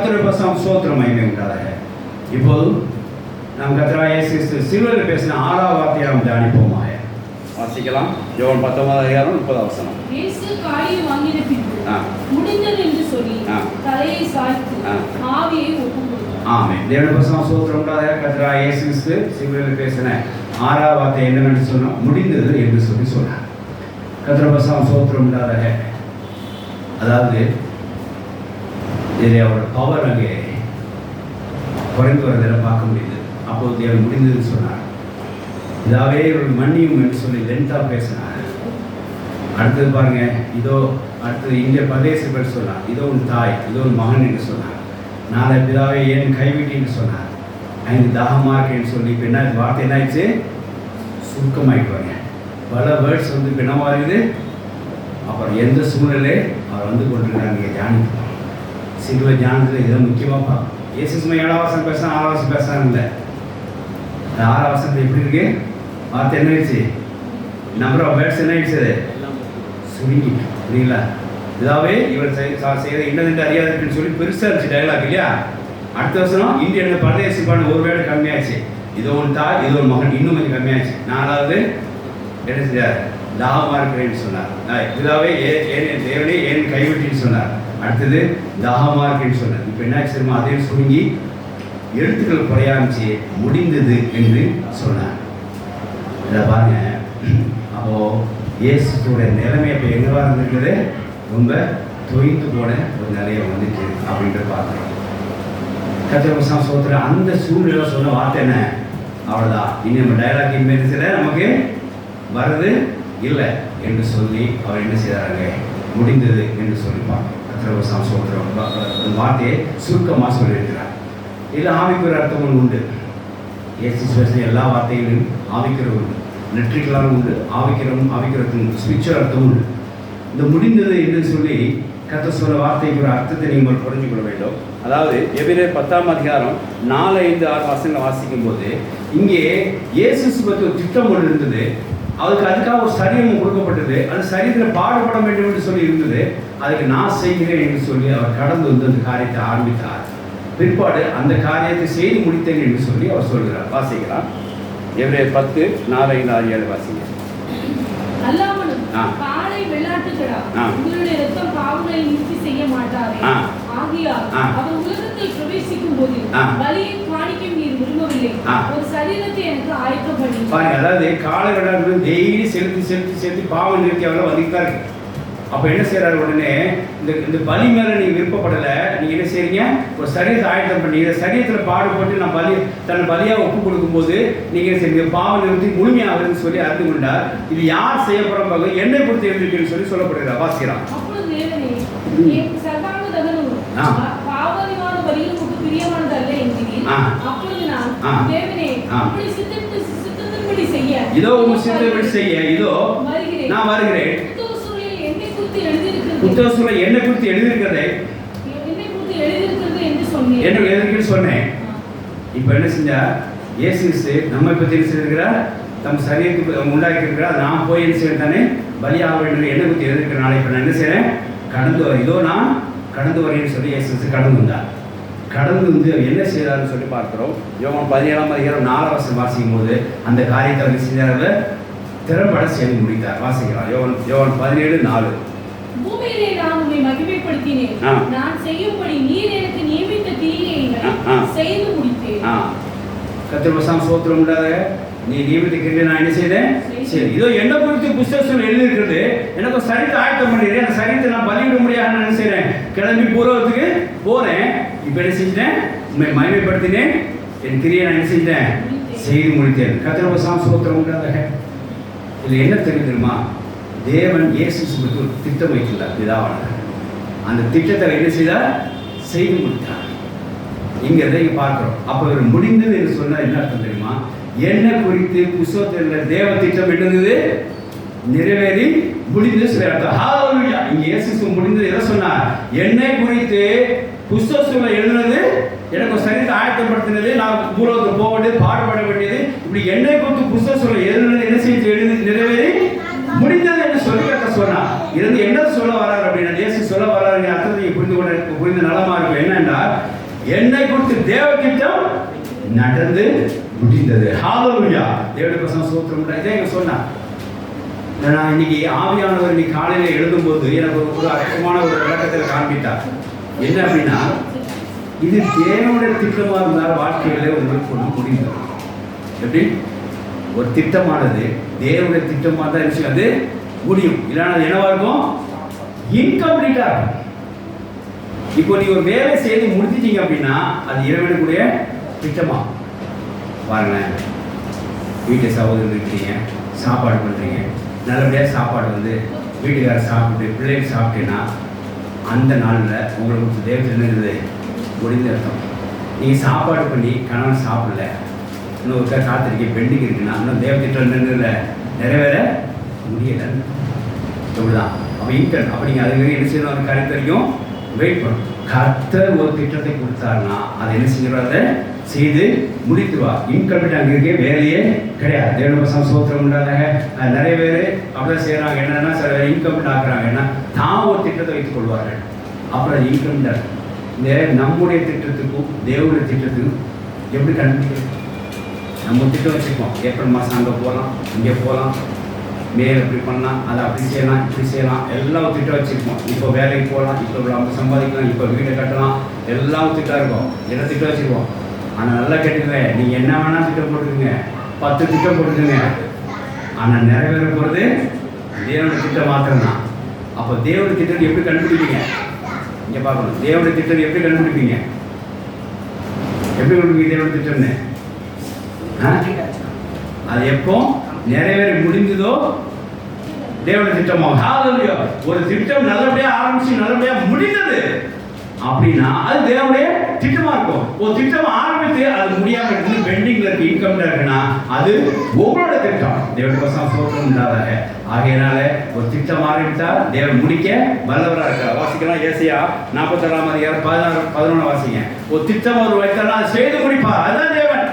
ஸ்தோத்திரம் மகிமை உண்டாதாக. இப்போது நாம் கர்த்தராகிய இயேசு கிறிஸ்து சிலுவையில் பேசின 6ஆவது வார்த்தையை நாம் தியானிப்போமாக. வாசிக்கலாம். யோவான் 19:30. இயேசு காயை வாங்கின பின்பு முடிந்தது என்று சொல்லி தலையை சாய்த்து ஆவியை ஒப்புக்கொடுத்தார். ஆமென். தேவனுடைய ஸ்தோத்திரம் உண்டாதாக. கர்த்தராகிய இயேசு கிறிஸ்து சிலுவையில் பேசின 6ஆவது வார்த்தை என்னவென்று சொன்னால் முடிந்தது என்று சொல்லி சொன்னார். கர்த்தருடைய ஸ்தோத்திரம் உண்டாதாக. அதாவது இதில் அவரோட பவர் அங்கே குறைந்து வரதில் பார்க்க முடியுது. அப்போது தேவன் முடிந்ததுன்னு சொன்னார். இதாவே இவர்கள் மன்னியும் என்று சொல்லி லென்த்தாக பேசினார். அடுத்தது பாருங்க, இதோ அடுத்தது இங்கே பிரதேசங்கள் சொன்னார். இதோ உன் தாய், இதோ உன் மகன் என்று சொன்னார். நாளை பிதாவே ஏன் கைவிட்டின்னு சொன்னார். 5 தாகமாக இருக்கேன்னு சொல்லி இப்போ என்ன வார்த்தை என்ன ஆயிடுச்சு, சுருக்கமாயிட்டு பல வேர்ட்ஸ் வந்து இப்போ என்ன மாறுது. அப்புறம் எந்த சூழ்நிலை அவர் வந்து கொண்டிருக்கிறாங்க தியானிக்கலாம். சிலுவை தியானத்தில் இதை முக்கியமாக பார்க்கணும். இயேசுமே 7ஆம் வசனம் பேசுனா 6ஆம் வசனம் பேசுறாங்க இல்லை. 6ஆம் வசனத்தில் எப்படி இருக்கு வார்த்தை என்ன ஆயிடுச்சு, நம்பர் ஆஃப் வேர்ட்ஸ் என்ன ஆயிடுச்சு, சுருங்கிட்டு புரியுங்களா. இதாவே இவர் செய்த இன்னதென்று அறியாதுன்னு சொல்லி பெருசாக இருந்துச்சு டயலாக் இல்லையா. அடுத்த வருஷம் இந்தியன் பரதேசிப்பான ஒரு வேர்டு கம்மியாச்சு. இதோ ஒன் தாய், இதோ ஒரு மகன் இன்னும் கொஞ்சம் கம்மியாச்சு. 4வது என்ன செஞ்சார், தாகமாக இருக்கிறேன்னு சொன்னார். இதாவே ஏன் தேவனே ஏன் கைவிட்டின்னு சொன்னார். அடுத்தது தாகமாக இருக்கேன்னு சொன்னார். இப்போ என்ன தெரியுமா, அதையும் சுருங்கி எழுத்துக்கள் குறையாமிச்சு முடிந்தது என்று சொன்னார். இதை பாருங்க. அப்போ இயேசுடைய நிலைமை இப்போ எங்கவா இருந்திருக்குது, ரொம்ப தொய்ந்து போன ஒரு நிலையை வந்துச்சு அப்படின்ற பார்க்குறோம். கர்த்தருடைய ஸ்தோத்திரம். அந்த சூழ்நிலை சொன்ன வார்த்தை என்ன, அவ்வளோதான். இனி நம்ம டைலாக் இனிமேல் நமக்கு வருது இல்லை என்று சொல்லி அவர் என்ன செய்கிறாங்க, முடிந்தது என்று சொல்லி பார்க்கணும். கர்த்தருடைய ஸ்தோத்திரம். வார்த்தையை சுருக்கமாக சொல்லியிருக்கிறார். இதில் ஆவிக்குற அர்த்தமும் உண்டு. இயேசு பேசின எல்லா வார்த்தைகளிலும் ஆவிக்கிற உண்டு, நெற்றிகளாலும் உண்டு, ஆவிக்கிறதும் உண்டு, ஸ்பிரிச்சுவல் அர்த்தமும் உண்டு. இந்த முடிந்தது என்று சொல்லி கர்த்தர் சொல்ல வார்த்தைக்கு ஒரு அர்த்தத்தை நீங்கள் புரிஞ்சு கொள்ள வேண்டும். அதாவது எபிரேயர் 10ஆம் அதிகாரம் 4, 5, 6 வசனங்களை வாசிக்கும் போது இங்கே இயேசு பற்றி ஒரு திட்டம் ஒன்று இருந்தது. அதுக்காக ஒரு சரீரம் கொடுக்கப்பட்டது. அது சரீரத்தில் பாடுபட வேண்டும் என்று சொல்லி இருந்தது. அதுக்கு நான் செய்கிறேன் என்று சொல்லி அவர் கடந்து வந்து அந்த காரியத்தை ஆரம்பித்தார். பிற்பாடு அந்த காரியத்தை செய்து முடித்தேன் என்று சொல்லி அவர் சொல்கிறார். வாசிக்கலாம். எபிரேயர் 10, 4, 5, 6, 7 வாசிங்க. அல்லாமலும் காளை வெள்ளாட்டுக்கடா உங்களுடைய இரத்தம் பாவங்களை நிவர்த்தி செய்ய மாட்டாரே. ஆகையால் அவர் உலகத்தில் பிரவேசிக்கும் போது பலியை காணிக்கும் நீர் விரும்பவில்லை, ஒரு சரீரத்தை எனக்கு ஆயத்தம் பண்ணி பாருங்க. அதாவது காளை வெள்ளாட்டு டெய்லி செலுத்தி பாவம் நிறுத்தி அவரை வந்துட்டு தான் இருக்கு. அப்போ என்ன செய்யறாரு, உடனே இந்த பலி மேலே நீங்கள் விருப்பப்படலை, நீங்கள் என்ன செய்றீங்க, ஒரு சரீரத்தை ஆயத்தம் பண்ணி இந்த சரீரத்தில் பாடுபட்டு நான் தன்னை பலியாக ஒப்பு கொடுக்கும்போது நீங்கள் செய்ய பாவம் நிறுத்தி முழுமையாகுதுன்னு சொல்லி அறிந்து கொண்டார். இது யார் செய்ய போகிறாங்க, என்னை பொறுத்து எழுதிருக்குன்னு சொல்லி சொல்லப்படுகிறார். வாசிக்கிறான். இதோ உங்க சித்தப்படி செய்ய இதோ நான் வருகிறேன். புத்தகத்தில் என்னை குறித்து எழுதியிருக்கிறதை என்ன சொன்னேன். இப்போ என்ன செஞ்சா இயேசு நம்மை பற்றி என்ன செய்திருக்கிறார், தம் சரீரத்துக்கு உண்டாக்கி இருக்கிறார். நான் போய் என்ன செய்ய தானே பலியாக வேண்டும் என்னை குறித்து எழுதியிருக்கிறனால இப்போ நான் என்ன செய்கிறேன், கடந்து வர இதோ நான் கடந்து வரேன்னு சொல்லி இயேசு கடந்து வந்தார். கடந்து வந்து என்ன செய்கிறாருன்னு சொல்லி பார்க்குறோம். யோவான் 17ஆம் அதிகாரம் 4ஆம் வசனம் வாசிக்கும் போது அந்த காரியத்தை அவர் செஞ்சார், திறம்பட செய்து முடித்தார். வாசிக்கலாம். யோவான் 17:4. பூமியிலே நான் உம்மை மகிமைப்படுத்தினேன், நான் செய்யும்படி நீர் எனக்கு நியமித்த கிரியைகளை செய்து முடித்தேன். கர்த்தருடைய ஸ்தோத்திரம் உண்டாக. நீ நியமித்த கிரியை நான் என்ன செய்தேன், சரி இதோ என்ன குறித்து புத்தகத்தில் எழுதியிருக்கிறது, எனக்கு சரீரத்தை ஆயத்தம் பண்ணிடுறேன். அந்த சரீரத்தை நான் பலியிட முடியாது நான் என்ன செய்கிறேன், கிளம்பி போகிறதுக்கு போகிறேன். இப்போ என்ன செஞ்சேன், உண்மை மகிமைப்படுத்தினேன், என் கிரியை நான் என்ன செஞ்சேன், செய்து முடித்தேன். கர்த்தருடைய ஸ்தோத்திரம் உண்டாக. இதில் என்ன தெரியுமா, தேவன் இயேசு குறித்து ஒரு திட்டம் வைத்துள்ளார் பிதாவானவர். அந்த திட்டத்தை என்ன செய்தார், செய்து முடித்தார். இங்கிறத இங்கே பார்க்குறோம். அப்போ இவர் முடிந்தது என்று சொன்னால் என்ன அர்த்தம் தெரியுமா, என்ன குறித்து புத்தகத்தில் தேவ திட்டம் என்னது நிறைவேறி முடிந்து சில அர்த்தம். இங்கே இயேசு முடிந்தது எதை சொன்னார், என்னை குறித்து புத்தகத்தில் எழுதுனது, எனக்கு சரீரத்தை ஆயத்தப்படுத்தினது, நான் பூலோகத்துக்கு போக வேண்டியது, பாடுபட வேண்டியது, இப்படி என்னை குறித்து புத்தகத்தில் எழுதுனது என்ன செய்து எழுதி நிறைவேறி முடிந்தது என்று சொல்லி சொன்னார். இருந்து என்ன சொல்ல வர்றாரு அப்படின்னா, இயேசு சொல்ல வர்றாரு அர்த்தத்தை புரிந்து நலமா இருக்கும். என்னென்றால் என்னை குறித்து தேவ திட்டம் நடந்து முடிந்தது. ஹalleluya. தேவனுக்கு ஸ்தோத்திரம். இதை சொன்னார். நான் இன்னைக்கு ஆவியானவர் இன்னைக்கு காலையில் எழுதும்போது எனக்கு ஒரு அற்புதமான ஒரு விளக்கத்தில் காண்பித்தார். என்ன அப்படின்னா, இது தேவனுடைய திட்டமாக இருந்தால் வாழ்க்கையில உங்களுக்கு கொண்டு முடிந்தது. எப்படி ஒரு திட்டமானது தேவனுடைய திட்டமாக தான் இருந்துச்சு, அது முடியும். இல்லைன்னா அது என்னவா இருக்கும்? இன்கம்ப்ளீட்டா இருக்கும். இப்போ நீங்க ஒரு வேலை செய்து முடிச்சிட்டீங்க அப்படின்னா அது இறைவனுடைய திட்டமா பாருங்களேன். வீட்டை சகோதரர் இருக்கீங்க, சாப்பாடு பண்ணுறீங்க, நல்லபடியாக சாப்பாடு வந்து வீட்டுக்காரர் சாப்பிட்டு பிள்ளைகள் சாப்பிட்டீங்கன்னா அந்த நாளில் உங்களுக்கு தேவத்தில் என்னது முடிந்த அர்த்தம். நீங்கள் சாப்பாடு பண்ணி கணவன் சாப்பிடல, இன்னும் ஒரு காத்திருக்கீங்க, பெண்டிங் இருக்குன்னா இன்னும் தேவத்திட்டம் என்னதில்லை நிறைவேற முடியலை. அப்படிதான் அப்போ இன்கன் அப்படிங்க அதுக்கு என்ன செய்யணும்? அந்த காரியத்தை வரைக்கும் வெயிட் பண்ணும். கர்த்தர் ஒரு திட்டத்தை கொடுத்தாருன்னா அதை என்ன செஞ்சிருவாரு? செய்து முடித்துருவா. இன்கம்ப்ளீட் அங்கே இருக்கே வேலையே கிடையாது. தேவனுக்கு ஸ்தோத்திரம் உண்டாதாக. நிறைய பேர் அப்படிதான் செய்கிறாங்க. என்னன்னா சில பேர் இன்கம்ப்ளீட் ஆக்குறாங்கன்னா தான் ஒரு திட்டத்தை வைத்துக் கொள்வார்கள். அப்புறம் அது இன்கம்ப்ளீட். இந்த நம்முடைய திட்டத்துக்கும் தேவனுடைய திட்டத்துக்கும் எப்படி கண்டுபிடிக்கிறது? நம்ம திட்டம் வச்சுருக்கோம், ஏப்ரல் மாதம் அங்கே போகலாம், இங்கே போகலாம், மேல் இப்படி பண்ணலாம், அதை அப்படி செய்யலாம், இப்படி செய்யலாம், எல்லாம் திட்டம் வச்சுருக்கோம். இப்போ வேலைக்கு போகலாம், இப்போ நம்ம சம்பாதிக்கலாம், இப்போ வீடை கட்டலாம், எல்லாம் திட்டம் இருக்கும். என்ன திட்டம் வச்சுருக்கோம். ஆனால் நல்லா கேட்டுங்க, நீங்கள் என்ன வேணால் திட்டம் போட்டுக்குங்க, 10 திட்டம் போட்டுக்குங்க, ஆனால் நிறைவேற போகிறது தேவனுடைய திட்டம் மாத்திரம்தான். அப்போ தேவனுடைய திட்டம் எப்படி கண்டுபிடிப்பீங்க? இங்கே பார்க்கணும். தேவனுடைய திட்டம் எப்படி கண்டுபிடிப்பீங்க? எப்படி கண்டுபிடிப்பீங்க தேவனுடைய திட்டம்னு? அது எப்போ நிறைவேற முடிஞ்சதோ தேவனுடைய திட்டமாகும். ஹalleluya. ஒரு திட்டம் நல்லபடியா ஆரம்பிச்சு நல்லபடியா முடிந்தது அப்படின்னா அது தேவனுடைய திட்டமா இருக்கும். ஒரு திட்டம் ஆரம்பித்து அது முடியாம இருந்து பெண்டிங்ல இருக்கு, இன்கம்ல இருக்குன்னா அது உங்களோட திட்டம். தேவனுக்கு ஸ்தோத்திரம் உண்டாதாக. ஆகையினால ஒரு திட்டம் ஆரம்பித்தா தேவன் முடிக்க வல்லவராக இருக்கார். வாசிக்கலாம் ஏசாயா 46ஆம் அதிகாரம் 16-11 வாசிங்க. ஒரு திட்டம் ஒரு வைத்தாலும் அதை செய்து முடிப்பார். அதுதான் தேவன்.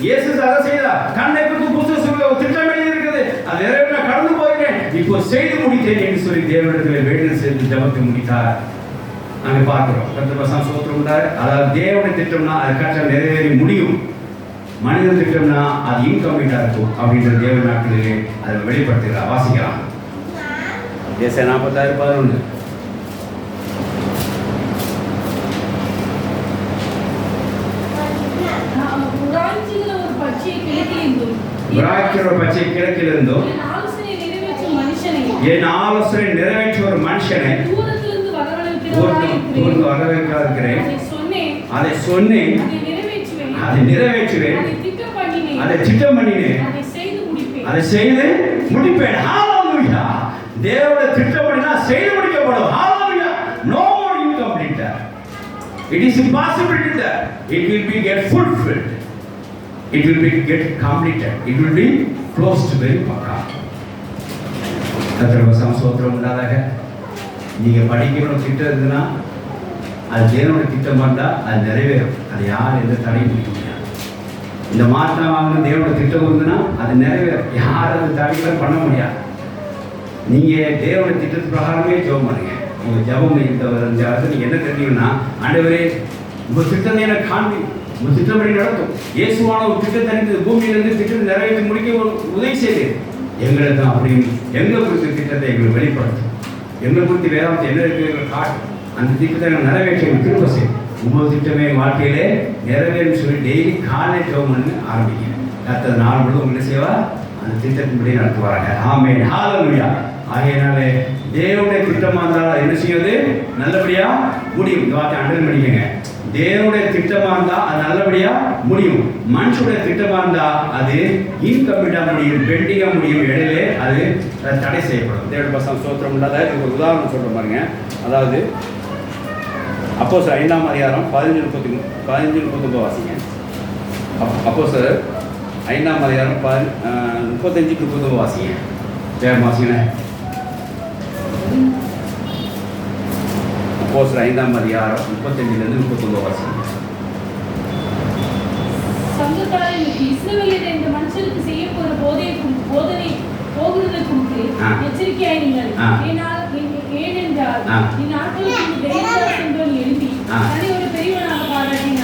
இயேசு அதை செய்தார். கண்ணை குறித்து புத்தகத்துல ஒரு திட்டம் எழுதி இருக்குது, அது நிறைவேற்ற கடந்து போயிருக்கேன், இப்போ செய்து முடித்தேன் என்று சொல்லி தேவனிடத்தில் வேண்டுதல் செய்து ஜெபத்தை முடித்தார். நாங்கள் பார்க்கிறோம். கர்த்தருக்கு ஸ்தோத்திரம் உண்டாக. அதாவது தேவனுடைய திட்டம்னா அது கரெக்டாக நிறைவேறி முடியும். மனித திட்டம்னா அது இன்கம்ப்ளீட்டா இருக்கும் அப்படின்ற தேவ நாட்களிலே அதை வெளிப்படுத்துகிறார். வாசிக்கலாம். ஏசாயா 46:11. பச்சை கிழக்கிலிருந்தும் என் ஆலோசனை நிறைவேற்ற ஒரு மனுஷனை வரவேற்கிறேன். அதை சொன்னேன், அதை நிறைவேற்றுவேன், அதை திட்டம் பண்ணினேன், அதை செய்து முடிப்பேன். ஹalleluya. தேவனுடைய திட்டம் பண்ணினா செய்து முடிக்கப்படும். ஹalleluya. No more incomplete. It is impossible that it will be get fulfilled. It will be get completed. It will be close to very pakka. கர்த்தருக்கு ஸ்தோத்திரம் உண்டாதாக. நீங்க படிக்கணும் திட்டம் இருந்ததுன்னா அது தேவனுடைய திட்டம் இருந்தால் அது நிறைவேறும். அது யார் எந்த தடையும் முடிக்க முடியாது. இந்த மாற்றம் வாங்கணும் தேவனுடைய திட்டம் இருந்ததுன்னா அது நிறைவேறும். யார் அந்த தடைகளும் பண்ண முடியாது. நீங்க தேவனுடைய திட்டத்து பிரகாரமே ஜெபம் பண்ணுங்க. உங்க ஜெபம் இந்த நீங்க என்ன தெரிஞ்சீங்கன்னா, ஆண்டவரே உங்க திட்டத்தை எனக்கு காண்பி, உங்க திட்டப்படி நடத்தும். இயேசுவான ஒரு திட்டத்தை அறிந்து பூமியிலிருந்து திட்டத்தை நிறைவேற்றி முடிக்க ஒரு உதவி செய்து எங்களுக்கு அப்படின்னு எங்களை குறித்த திட்டத்தை எங்களுக்கு வெளிப்படுத்தும். எங்களை குறித்து வேதாந்தத்தை என்ன இருக்கு காட்டும். அந்த திட்டத்தை நாங்கள் நிறைவேற்றி திரும்ப செய்யும். உங்கள் திட்டமே வாழ்க்கையிலே நிறைவேறும் சொல்லி டெய்லி காலை ஜெபம் பண்ணி ஆரம்பிங்க. கர்த்தர் நாள் முழுவதும் உங்களை செய்வா அந்த திட்டத்தின்படி நடத்துவாங்க. ஆமென். ஹalleluya. ஆகையினாலே தேவனுடைய திட்டமாக இருந்தால் என்ன செய்வது? நல்லபடியா முடியும். இந்த வார்த்தை அண்டர் பண்ணிக்கங்க. தேவனுடைய திட்டமாக இருந்தால் அது நல்லபடியா முடியும். மனுஷனுடைய திட்டமாக இருந்தால் அது இன்கம்ப்ளீட்டா முடியும், பெண்டிங்கா முடியும், இடையிலே அது தடை செய்யப்படும். தேவனுடைய ஸ்தோத்திரம் இல்லாத ஒரு உதாரணம் சொல்ற பாருங்க. அதாவது அப்போஸ்தலர் 5ஆம் அதிகாரம் 15-39 வாசிங்க. அப்போஸ்தலர் 5ஆம் அதிகாரம் 35-39 வாசிங்க. வேறு வாசிங்க. அப்போஸ்தலர் 5ஆம் அதிகாரம் 35-39 வாசிங்க. சங்கத்தாரில் இஸ்ரவேலியர் இந்த மனுஷருக்கு செய்ய போற போதனை போகிறதை குறித்து எச்சரிக்கையாய் நீங்கள். ஏனென்றால் இந்நாட்களுக்கு தேவதாஸ் என்பவன் எழுப்பி தன்னை ஒரு பெரியவனாக பாராட்டினான்.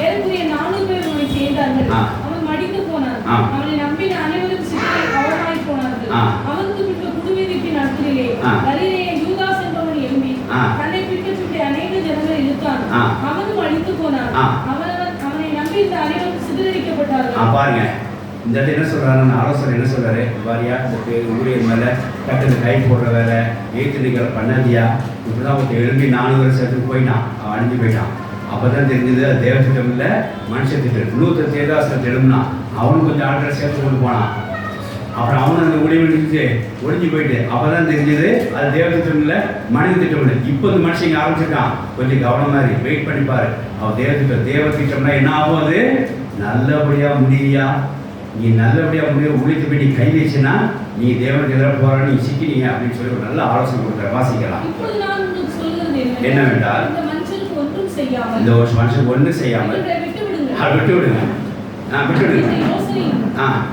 ஏறக்குறைய 400 பேர் அவனை சேர்ந்தார்கள். ஆ. அவன் மடிந்து போனான். ஆ. அவனை நம்பின அனைவரும் சிதறி அவமாய் போனார்கள். ஆ. அவனுக்கு பின்பு குடிவீதிப்பின் நாட்களிலே ஆ. கலிலேய யூதாஸ் என்பவன் எழும்பி ஆ. தன்னை பின்பற்றி அநேக ஜனங்களை இழுத்தான். ஆ. அவனும் அழித்து போனான். ஆ. அவனை நம்பி இந்த அனைவரும் சிதறடிக்கப்பட்டார்கள். பாருங்க, இந்த இடத்துல என்ன சொல்றாரு, ஆலோசனை என்ன சொல்றாரு, வாரியா இந்த ஊழியர் மேல டக்குனு கை போடுற வேலை ஏற்றுநிலை பண்ணதியா, இப்படிதான் ஒருத்தர் எழுப்பி 4 வருஷத்துக்கு போயிட்டான், அவன் அழிஞ்சு போயிட்டான். அப்பதான் தெரிஞ்சது அது தேவ திட்டம் இல்லை, மனுஷ திட்டம். இன்னொருத்தர் தேதாசனத்தை எழுப்புனா அவனும் கொஞ்சம் ஆட்களை சேர்த்து கொண்டு போனான். அப்புறம் அவனும் அந்த ஒளிவு நிறுத்தி ஒழிஞ்சு போயிட்டு அப்பதான் தெரிஞ்சது அது தேவ திட்டம் இல்லை, மனித திட்டம் இல்லை. இப்போ இந்த மனுஷங்க ஆரம்பிச்சிருக்கான், கொஞ்சம் கவனமா இருக்கு, வெயிட் பண்ணிப்பாரு. அவன் தேவ திட்டம்னா என்ன ஆகும், அது நல்லபடியா முடியா, நீ நல்லபடியா முடிய உழைத்து போய் நீ கை வச்சுன்னா நீ தேவனுக்கு எதிராக போற, நீ சிக்கினீங்க அப்படின்னு சொல்லி ஒரு நல்ல ஆலோசனை கொடுக்குற. வாசிக்கலாம். இப்பொழுது நான் உங்களுக்கு சொல்கிறது என்னவென்றால், இந்த மனுஷனுக்கு ஒன்றும் செய்யாமல், இந்த ஒரு மனுஷன் ஒன்றும் செய்யாமல் விட்டு விடுங்க. விட்டு விடுங்க. விட்டு விடுங்க. இந்த யோசனை,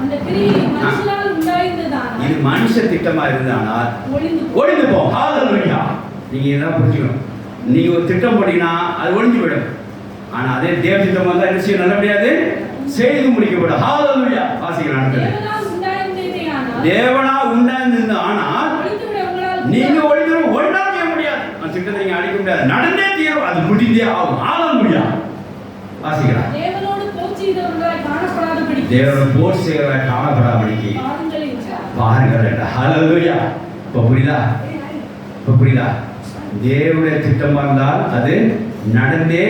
அந்த கிரியை மனுஷனால் உண்டாயிருந்ததானால், இது மனுஷ திட்டமா இருந்தானால் ஒளிந்து போகும். ஹalleluya. நீங்க இதான் புரிஞ்சுக்கணும். நீங்க ஒரு திட்டம் போட்டீங்கன்னா அது ஒளிஞ்சு விடும். ஆனா அதே தேவ திட்டம் வந்தா என்ன செய்ய, நல்லபடியாது செய்து முடிக்கப்படும். ஹalleluya. வாசிக்கலாம். தேவனா உண்டாயிருந்தது ஆனால் நீங்க ஒளிந்து ஒன்றா செய்ய முடியாது. அந்த திட்டத்தை நீங்க அடிக்க முடியாது, நடந்தே தீரும், அது முடிந்தே ஆகும். ஹalleluya. வாசிக்கலாம். தேவனோடு போர் செய்கிறவர்களாய் காணப்படாதபடிக்கு பாருங்கள். ஹalleluya. இப்போ புரியுதா? தேவனுடைய திட்டமா இருந்தால் அது நடந்தே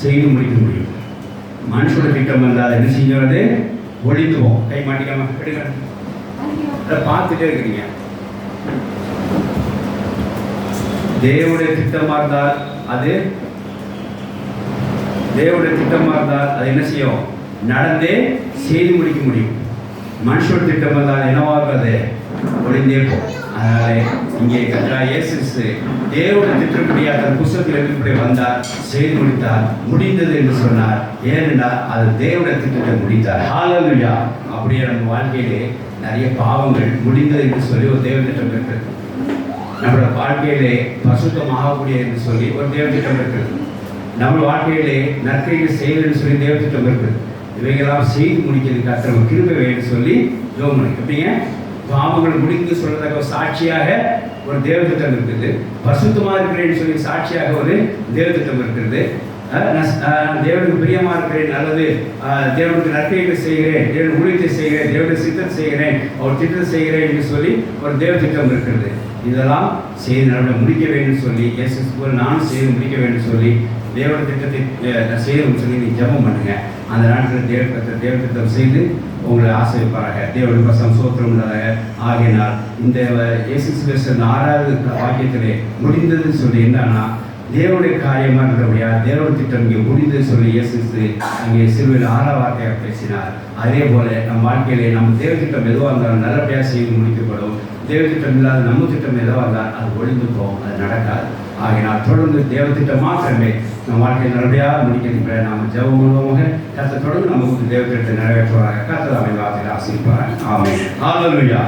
செய்து முடிக்க முடியும். மனுஷோட திட்டம் வந்தால் என்ன செஞ்சது, ஒளிந்துவோம். கை மாட்டிக்காம எடுங்க. பார்த்துட்டே இருக்கிறீங்க. தேவனுடைய திட்டமா இருந்தால் அது என்ன செய்யும், நடந்தே செய்து முடிக்க முடியும். மனுஷோட திட்டம் வந்தால் என்னவாகாது, ஒளிந்தே போகும். அதனால இங்கே கர்த்தராகிய இயேசு கிறிஸ்து தேவனுடைய திட்டப்படி அந்த புத்தகத்தில் இப்படி வந்தார், செய்து முடித்தார், முடிந்தது என்று சொன்னார். ஏனென்றால் அது தேவனுடைய திட்டத்தை முடித்தார். ஹalleluya. அப்படியே நம்ம வாழ்க்கையிலே நிறைய பாவங்கள் முடிந்தது என்று சொல்லி ஒரு தேவ திட்டம் இருக்கிறது. நம்மளோட வாழ்க்கையிலே பரிசுத்தமாகக்கூடிய என்று சொல்லி ஒரு தேவ திட்டம் இருக்கிறது. நம்ம வாழ்க்கையிலே நற்கிரிகள் செய்யணும்னு சொல்லி தேவ திட்டம் இருக்குது. இவைகளாம் செய்து முடிக்கிறதுக்கு கர்த்தர் கிருபை வேணும்னு சொல்லி ஜெபம் பண்ணி எப்படிங்க, பாவங்கள் முடிந்து சொல்றதுக்கு சாட்சியாக ஒரு தேவ திட்டம் இருக்குது. பரிசுத்தமா இருக்கிறேன்னு சொல்லி சாட்சியாக ஒரு தேவ திட்டம் இருக்கிறது. தேவனுக்கு பிரியமா இருக்கிறேன், அல்லது தேவனுக்கு நற்கிரிகள் செய்கிறேன், தேவன் ஊழியத்தை செய்கிறேன், தேவனுடைய சித்தத்தை செய்கிறேன், அவர் திட்டத்தை செய்கிறேன் என்று சொல்லி ஒரு தேவ திட்டம் இருக்கிறது. இதெல்லாம் செய்து நடந்து முடிக்க வேண்டும் சொல்லி இயேசு நானும் செய்து முடிக்க வேண்டும் சொல்லி தேவ திட்டத்தை செய்யணும்னு சொல்லி நீ ஜெபம் பண்ணுங்க. அந்த நாட்டில் தேவ திட்டம் செய்து உங்களை ஆசீர்வதிப்பாராக. தேவனுடைய பசம் சோத்திரம் உள்ளதாக. ஆகினால் இந்த இயேசு கிறிஸ்து 6வது வாக்கியத்திலே முடிந்ததுன்னு சொல்லி என்னன்னா, தேவனுடைய காரியமாக இருக்கிறபடியா தேவனுடைய திட்டம் இங்கே முடிந்ததுன்னு சொல்லி இயேசு கிறிஸ்து அங்கே சிலுவையில் 6வது வார்த்தையாக பேசினார். அதே போல நம் வாழ்க்கையிலே நம்ம தேவ திட்டம் எதுவாக இருந்தாலும் நல்லபடியாக செய்து முடிக்கப்படும். தேவ திட்டம் இல்லாத நம்ம திட்டம் எதுவாக இருந்தால் அது ஒழிந்து போகும், அது நடக்காது. ஆகினால் தொடர்ந்து தேவ திட்டம் மாத்திரமே நம் வாழ்க்கையை நல்லபடியாக முடிக்க நாம் ஜெபம் மூலமாக கர்த்தர் தொடர்ந்து நமக்கு தேவ திட்டத்தை நிறைவேற்றுவாராக. கர்த்தர் அவரை வார்த்தையில் ஆசீர்வதிப்பாராக. ஆமென். ஹalleluya.